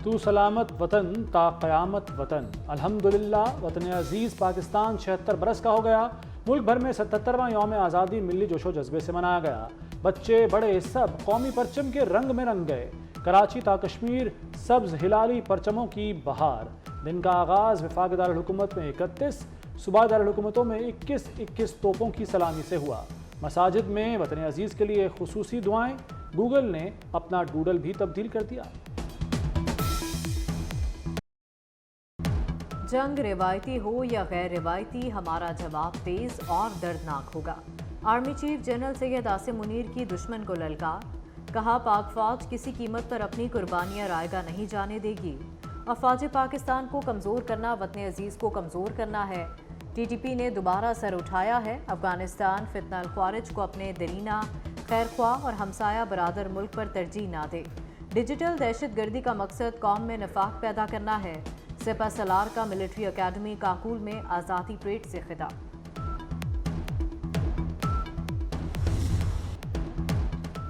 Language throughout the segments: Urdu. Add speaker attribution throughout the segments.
Speaker 1: تو سلامت وطن تا قیامت وطن۔ الحمدللہ وطن عزیز پاکستان 76 برس کا ہو گیا۔ ملک بھر میں 77واں یوم آزادی ملی جوش و جذبے سے منایا گیا۔ بچے بڑے سب قومی پرچم کے رنگ میں رنگ گئے۔ کراچی تا کشمیر سبز ہلالی پرچموں کی بہار۔ دن کا آغاز وفاق دارالحکومت میں 31، صوبائی دارالحکومتوں میں 21 توپوں کی سلامی سے ہوا۔ مساجد میں وطن عزیز کے لیے خصوصی دعائیں۔ گوگل نے اپنا ڈوڈل بھی تبدیل کر دیا۔
Speaker 2: جنگ روایتی ہو یا غیر روایتی، ہمارا جواب تیز اور دردناک ہوگا۔ Army chief general Syed Asim Munir کی دشمن کو للکار۔ کہا پاک فوج کسی قیمت پر اپنی قربانیاں رائیگاں نہیں جانے دے گی۔ افواج پاکستان کو کمزور کرنا وطن عزیز کو کمزور کرنا ہے۔ ٹی ٹی پی نے دوبارہ سر اٹھایا ہے۔ افغانستان فتنہ الخوارج کو اپنے درینہ، خیرخواہ اور ہمسایہ برادر ملک پر ترجیح نہ دے۔ ڈیجیٹل دہشت گردی کا مقصد قوم میں نفاق پیدا کرنا ہے۔ سپہ سالار کا ملٹری اکیڈمی کاکول میں آزادی پریڈ سے خطاب۔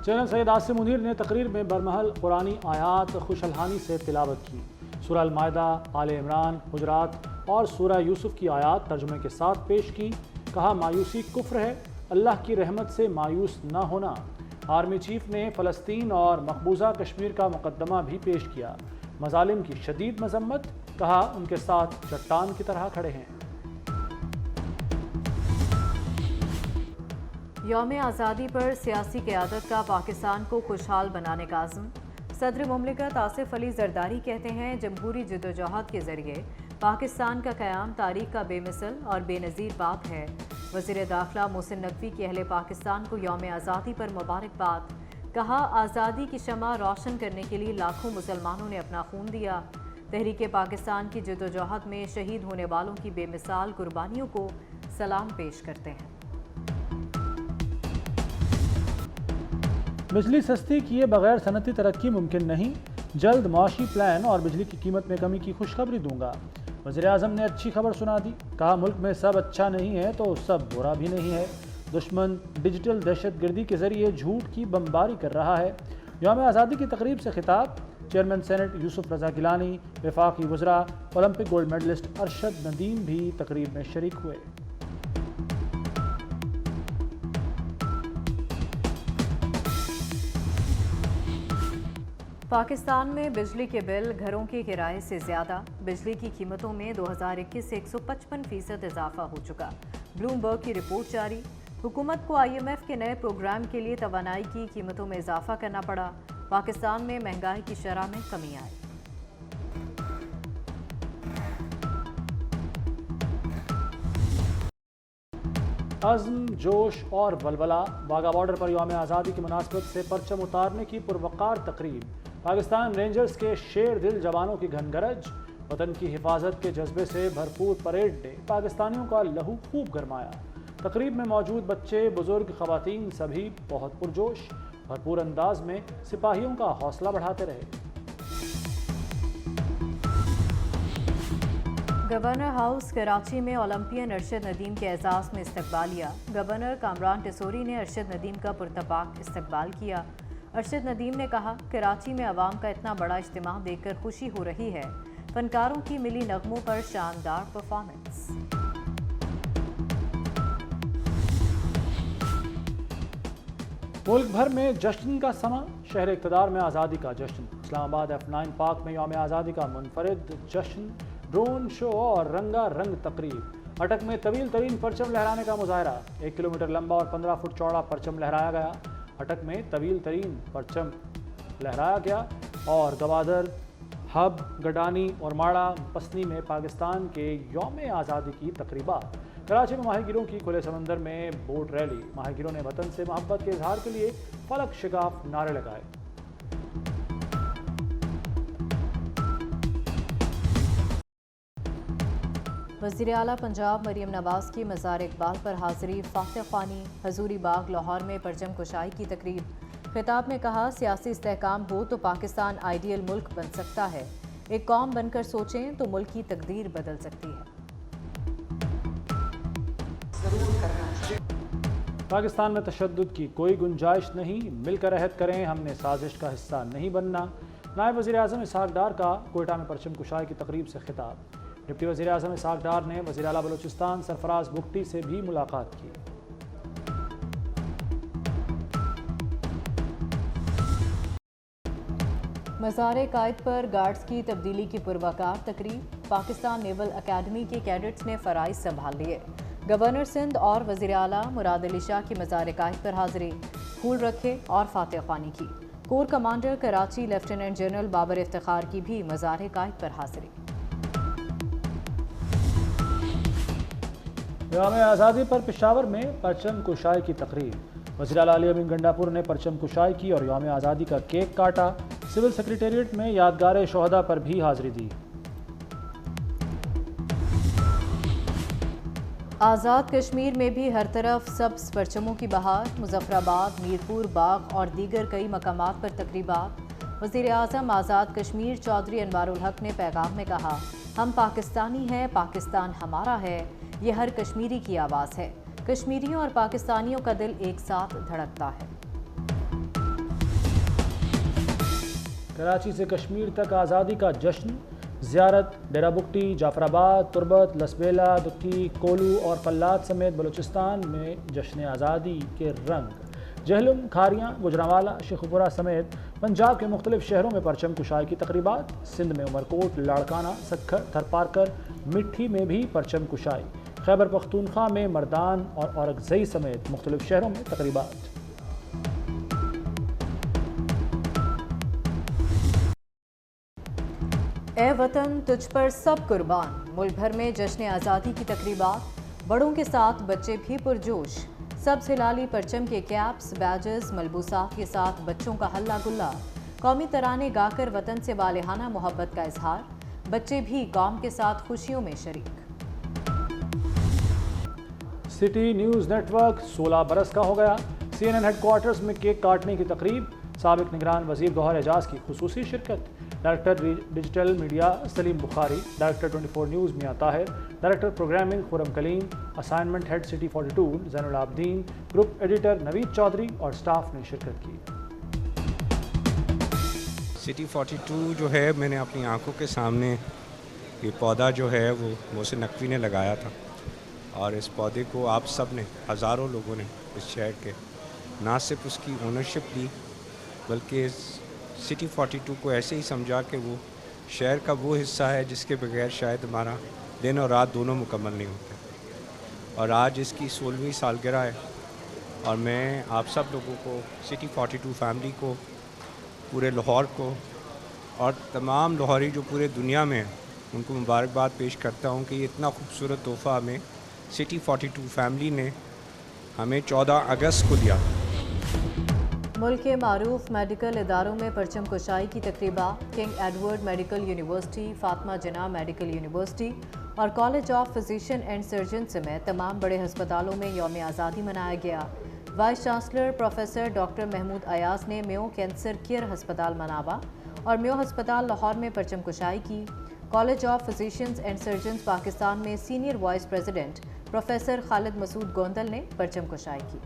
Speaker 1: جنرل سید عاصم منیر نے تقریر میں برمحل قرآنی آیات خوش الحانی سے تلاوت کی۔ سورہ المائدہ، آل عمران، حجرات اور سورہ یوسف کی آیات ترجمے کے ساتھ پیش کی۔ کہا مایوسی کفر ہے، اللہ کی رحمت سے مایوس نہ ہونا۔ آرمی چیف نے فلسطین اور مقبوضہ کشمیر کا مقدمہ بھی پیش کیا۔ مظالم کی شدید مذمت۔ کہا ان کے ساتھ چٹان کی طرح کھڑے ہیں۔
Speaker 2: یوم آزادی پر سیاسی قیادت کا پاکستان کو خوشحال بنانے کا عزم۔ صدر مملکت آصف علی زرداری کہتے ہیں جمہوری جدوجہد کے ذریعے پاکستان کا قیام تاریخ کا بے مثل اور بے نظیر باب ہے۔ وزیر داخلہ محسن نقوی کی اہل پاکستان کو یوم آزادی پر مبارکباد۔ کہا آزادی کی شمع روشن کرنے کے لیے لاکھوں مسلمانوں نے اپنا خون دیا۔ تحریک پاکستان کی جدوجہد میں شہید ہونے والوں کی بے مثال قربانیوں کو سلام پیش کرتے ہیں۔
Speaker 1: بجلی سستی کیے بغیر صنعتی ترقی ممکن نہیں۔ جلد معاشی پلان اور بجلی کی قیمت میں کمی کی خوشخبری دوں گا۔ وزیر اعظم نے اچھی خبر سنا دی۔ کہا ملک میں سب اچھا نہیں ہے تو سب برا بھی نہیں ہے۔ دشمن ڈیجیٹل دہشت گردی کے ذریعے جھوٹ کی بمباری کر رہا ہے۔ یوم آزادی کی تقریب سے خطاب۔ چیئرمین سینٹ یوسف رضا گیلانی، وفاقی وزراء، Olympic gold medalist Arshad Nadeem بھی تقریب میں شریک ہوئے۔
Speaker 2: پاکستان میں بجلی کے بل گھروں کے کرائے سے زیادہ۔ بجلی کی قیمتوں میں 2021 سے 155% اضافہ ہو چکا۔ بلومبرگ کی رپورٹ جاری۔ حکومت کو آئی ایم ایف کے نئے پروگرام کے لیے توانائی کی قیمتوں میں اضافہ کرنا پڑا۔ پاکستان میں مہنگائی کی شرح میں کمی آئی۔
Speaker 1: عزم، جوش اور ولولہ۔ واگا بارڈر پر یوم آزادی کی مناسبت سے پرچم اتارنے کی پروقار تقریب۔ پاکستان رینجرز کے شیر دل جوانوں کی گھن گرج۔ وطن کی حفاظت کے جذبے سے بھرپور پریڈ نے پاکستانیوں کا لہو خوب گرمایا۔ تقریب میں موجود بچے، بزرگ، خواتین سبھی بہت پرجوش، بھرپور انداز میں سپاہیوں کا حوصلہ بڑھاتے رہے۔
Speaker 2: گورنر ہاؤس کراچی میں اولمپئن ارشد ندیم کے اعزاز میں استقبالیہ۔ گورنر کامران ٹیسوری نے ارشد ندیم کا پرتپاک استقبال کیا۔ ارشد ندیم نے کہا کراچی میں عوام کا اتنا بڑا اجتماع دیکھ کر خوشی ہو رہی ہے۔ فنکاروں کی ملی نغموں پر شاندار پرفارمنس۔
Speaker 1: ملک بھر میں جشن کا سماں۔ شہر اقتدار میں آزادی کا جشن۔ اسلام آباد F9 پارک میں یوم آزادی کا منفرد جشن، ڈرون شو اور رنگا رنگ تقریب۔ اٹک میں طویل ترین پرچم لہرانے کا مظاہرہ۔ 1 کلومیٹر لمبا اور 15 فٹ چوڑا پرچم لہرایا گیا۔ اٹک میں طویل ترین پرچم لہرایا گیا اور گوادر، ہب، گڈانی اور ماڑا پسنی میں پاکستان کے یوم آزادی کی تقریبات۔ کراچی میں ماہی گیروں کی کھلے سمندر میں بوٹ ریلی۔ ماہی گیروں نے وطن سے محبت کے اظہار کے لیے فلک شگاف نعرے لگائے۔
Speaker 2: وزیر اعلیٰ پنجاب مریم نواز کی مزار اقبال پر حاضری۔ فاتح خوانی، حضوری باغ لاہور میں پرچم کشائی کی تقریب۔ خطاب میں کہا سیاسی استحکام ہو تو پاکستان آئیڈیل ملک بن سکتا ہے۔ ایک قوم بن کر سوچیں تو ملک کی تقدیر بدل سکتی ہے۔
Speaker 1: پاکستان میں تشدد کی کوئی گنجائش نہیں، مل کر عہد کریں ہم نے سازش کا حصہ نہیں بننا۔ نائب وزیر اعظم اسحاق ڈار کا کوئٹہ میں پرچم کشائی کی تقریب سے خطاب۔ ڈپٹی وزیر اعظم اسحاق ڈار نے وزیر اعلیٰ بلوچستان سرفراز بگٹی سے بھی ملاقات کی۔
Speaker 2: مزار قائد پر گارڈز کی تبدیلی کی پروقار تقریب۔ پاکستان نیول اکیڈمی کے کیڈٹس نے فرائض سنبھال لیے۔ گورنر سندھ اور وزیر اعلیٰ مراد علی شاہ کی مزار قائد پر حاضری، پھول رکھے اور فاتح خوانی کی۔ Corps commander Karachi lieutenant general Babar Iftikhar کی بھی مزار قائد پر حاضری۔
Speaker 1: یوم آزادی پر پشاور میں پرچم کشائی کی تقریب۔ وزیر اعلیٰ علی امین گنڈاپور نے پرچم کشائی کی اور یوم آزادی کا کیک کاٹا۔ سول سیکریٹریٹ میں یادگار شہداء پر بھی حاضری دی۔
Speaker 2: آزاد کشمیر میں بھی ہر طرف سبز پرچموں کی بہار۔ مظفر آباد، میرپور، باغ اور دیگر کئی مقامات پر تقریبات۔ وزیر اعظم آزاد کشمیر چودھری انوار الحق نے پیغام میں کہا، ہم پاکستانی ہیں، پاکستان ہمارا ہے، یہ ہر کشمیری کی آواز ہے۔ کشمیریوں اور پاکستانیوں کا دل ایک ساتھ دھڑکتا ہے۔
Speaker 1: کراچی سے کشمیر تک آزادی کا جشن، زیارت ڈیرہ بگٹی، جعفر آباد، تربت، لسبیلا، دکی، کولو اور قلات سمیت بلوچستان میں جشن آزادی کے رنگ۔ جہلم، کھاریاں، گجرانوالہ، شیخوپورہ سمیت پنجاب کے مختلف شہروں میں پرچم کشائی کی تقریبات۔ سندھ میں عمرکوٹ، لاڑکانہ، سکھر، تھرپارکر، مٹھی میں بھی پرچم کشائی۔ خیبر پختونخوا میں مردان اور اورکزئی سمیت مختلف شہروں میں تقریبات۔
Speaker 2: اے وطن تجھ پر سب قربان، ملک بھر میں جشن آزادی کی تقریبات۔ بڑوں کے ساتھ بچے بھی پرجوش۔ سبز ہلالی پرچم کے کیپس، بیجز، ملبوسات کے ساتھ بچوں کا ہلا گلا۔ قومی ترانے گا کر وطن سے والہانہ محبت کا اظہار۔ بچے بھی قوم کے ساتھ خوشیوں میں شریک۔
Speaker 1: سٹی نیوز نیٹ ورک 16 برس کا ہو گیا۔ CNN ہیڈ کوارٹرز میں کیک کاٹنے کی تقریب۔ سابق نگران وزیر گوہر اعجاز کی خصوصی شرکت۔ ڈائریکٹر ڈیجیٹل میڈیا سلیم بخاری، ڈائریکٹر 24 نیوز میاں طاہر، ڈائریکٹر پروگرامنگ خرم کلیم، اسائنمنٹ ہیڈ سٹی 42 زین العابدین، گروپ ایڈیٹر نوید چودھری اور سٹاف نے شرکت کی۔
Speaker 3: سٹی 42 جو ہے، میں نے اپنی آنکھوں کے سامنے یہ پودا جو ہے وہ محسن نقوی نے لگایا تھا، اور اس پودے کو آپ سب نے، ہزاروں لوگوں نے اس شہر کے نہ صرف اس کی اونرشپ لی، بلکہ سٹی 42 کو ایسے ہی سمجھا کہ وہ شہر کا وہ حصہ ہے جس کے بغیر شاید ہمارا دن اور رات دونوں مکمل نہیں ہوتے۔ اور آج اس کی 16ویں سالگرہ ہے، اور میں آپ سب لوگوں کو، سٹی 42 فیملی کو، پورے لاہور کو اور تمام لاہوری جو پورے دنیا میں ہیں، ان کو مبارکباد پیش کرتا ہوں کہ یہ اتنا خوبصورت تحفہ ہمیں سٹی 42 فیملی نے ہمیں 14 اگست کو دیا۔
Speaker 2: ملک کے معروف میڈیکل اداروں میں پرچم کشائی کی تقریبات۔ King Edward medical university, Fatima Jinnah medical university اور college of physician and surgeon سمیت تمام بڑے ہسپتالوں میں یوم آزادی منایا گیا۔ Vice chancellor professor doctor Mahmood Ayaz نے میو کینسر کیئر ہسپتال منابع اور میو ہسپتال لاہور میں پرچم کشائی کی۔ College of فزیشینز and surgeons Pakistan میں سینئر وائس پریزیڈنٹ پروفیسر خالد مسعود گوندل نے پرچم کشائی کی۔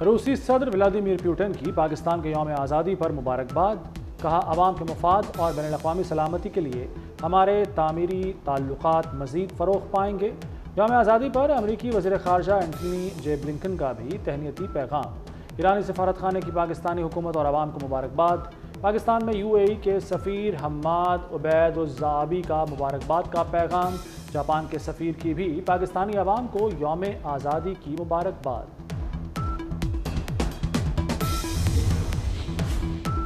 Speaker 1: روسی صدر ولادیمیر پیوٹن کی پاکستان کے یوم آزادی پر مبارکباد۔ کہا، عوام کے مفاد اور بین الاقوامی سلامتی کے لیے ہمارے تعمیری تعلقات مزید فروغ پائیں گے۔ یوم آزادی پر امریکی وزیر خارجہ اینٹونی جے بلنکن کا بھی تہنیتی پیغام۔ ایرانی سفارت خانے کی پاکستانی حکومت اور عوام کو مبارکباد۔ پاکستان میں UAE کے سفیر حماد عبید الزعابی کا مبارکباد کا پیغام۔ جاپان کے سفیر کی بھی پاکستانی عوام کو یوم آزادی کی مبارکباد۔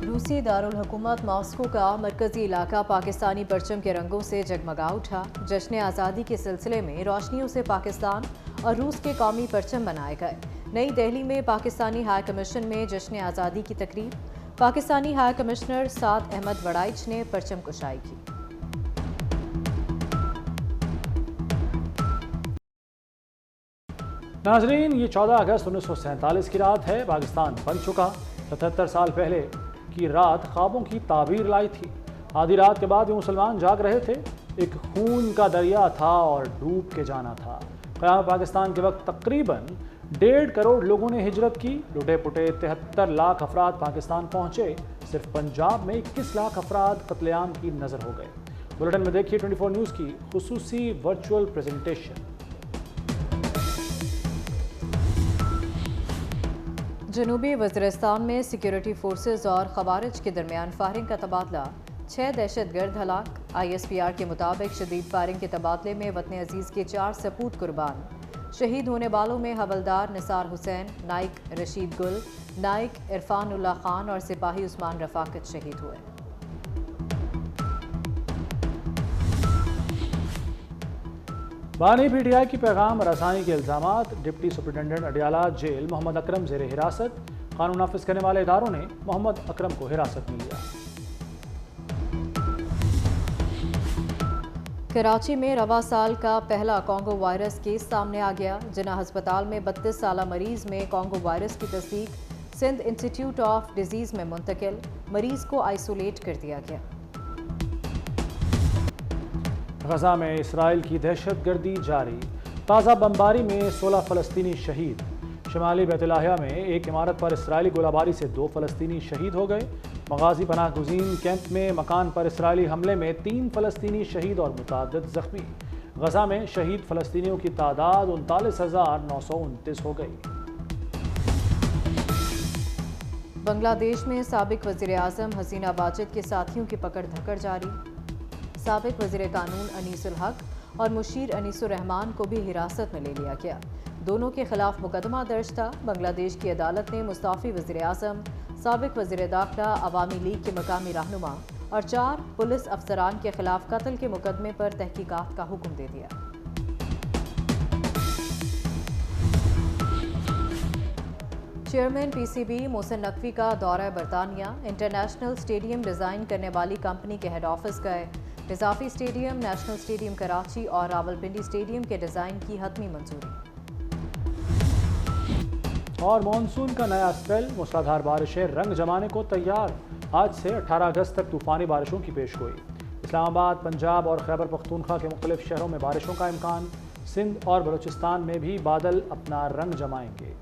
Speaker 2: روسی دارالحکومت ماسکو کا مرکزی علاقہ پاکستانی پرچم کے رنگوں سے جگمگا اٹھا۔ جشن آزادی کے سلسلے میں روشنیوں سے پاکستان اور روس کے قومی پرچم بنائے گئے۔ نئی دہلی میں پاکستانی ہائی کمیشن میں جشن آزادی کی تقریب۔ پاکستانی ہائی کمشنر سعد احمد وڑائچ نے پرچم کشائی کی۔
Speaker 1: ناظرین، یہ 14 اگست 1947 کی رات ہے۔ پاکستان بن چکا۔ 77 سال پہلے کی رات خوابوں کی تعبیر لائی تھی۔ آدھی رات کے بعد یہ مسلمان جاگ رہے تھے۔ ایک خون کا دریا تھا اور ڈوب کے جانا تھا۔ قیام پاکستان کے وقت تقریباً 1.5 کروڑ لوگوں نے ہجرت کی. لٹے پٹے 73 لاکھ افراد پاکستان پہنچے. صرف پنجاب میں 21 لاکھ افراد قتل عام کی نظر ہو گئے. بلیٹن میں دیکھیے 24 نیوز کی خصوصی ورچوئل پریزنٹیشن.
Speaker 2: جنوبی وزیرستان میں سیکیورٹی فورسز اور خوارج کے درمیان فائرنگ کا تبادلہ. 6 دہشت گرد ہلاک. ISPR کے مطابق شدید فائرنگ کے تبادلے میں وطن عزیز کے 4 سپوت قربان. شہید ہونے والوں میں حولدار نثار حسین، نائک رشید گل، نائک عرفان اللہ خان اور سپاہی عثمان رفاقت شہید ہوئے.
Speaker 1: بانی PTI کی پیغام رسانی کے الزامات. ڈپٹی سپرنٹینڈنٹ اڈیالہ جیل محمد اکرم زیر حراست. قانون نافذ کرنے والے اداروں نے محمد اکرم کو حراست میں لیا.
Speaker 2: کراچی میں رواں سال کا پہلا کانگو وائرس کیس سامنے آ گیا. جناح ہسپتال میں 32 سالہ مریض میں کانگو وائرس کی تصدیق. سندھ انسٹیٹیوٹ آف ڈیزیز میں منتقل. مریض کو آئسولیٹ کر دیا گیا.
Speaker 1: غزہ میں اسرائیل کی دہشت گردی جاری. تازہ بمباری میں 16 فلسطینی شہید. شمالی بیت لاہیہ میں ایک عمارت پر اسرائیلی گولہ باری سے 2 فلسطینی شہید ہو گئے. مغازی پناہ گزین کیمپ میں مکان پر اسرائیلی حملے میں 3 فلسطینی شہید اور متعدد زخمی. غزہ میں شہید فلسطینیوں کی تعداد 39,929 ہو گئی.
Speaker 2: بنگلہ دیش میں سابق وزیر اعظم حسینہ واجد کے ساتھیوں کی پکڑ دھکڑ جاری. سابق وزیر قانون انیس الحق اور مشیر انیس الرحمان کو بھی حراست میں لے لیا گیا. دونوں کے خلاف مقدمہ درج تھا. بنگلہ دیش کی عدالت نے مستعفی وزیر اعظم، سابق وزیر داخلہ، عوامی لیگ کے مقامی رہنما اور 4 پولیس افسران کے خلاف قتل کے مقدمے پر تحقیقات کا حکم دے دیا. چیئرمین PCB محسن نقوی کا دورہ برطانیہ. انٹرنیشنل اسٹیڈیم ڈیزائن کرنے والی کمپنی کے ہیڈ آفس گئے. اضافی اسٹیڈیم، نیشنل اسٹیڈیم کراچی اور راولپنڈی اسٹیڈیم کے ڈیزائن کی حتمی منظوری.
Speaker 1: اور مانسون کا نیا اسپیل. موسلادھار بارشیں رنگ جمانے کو تیار. آج سے 18 اگست تک طوفانی بارشوں کی پیشگوئی. اسلام آباد، پنجاب اور خیبر پختونخوا کے مختلف شہروں میں بارشوں کا امکان. سندھ اور بلوچستان میں بھی بادل اپنا رنگ جمائیں گے.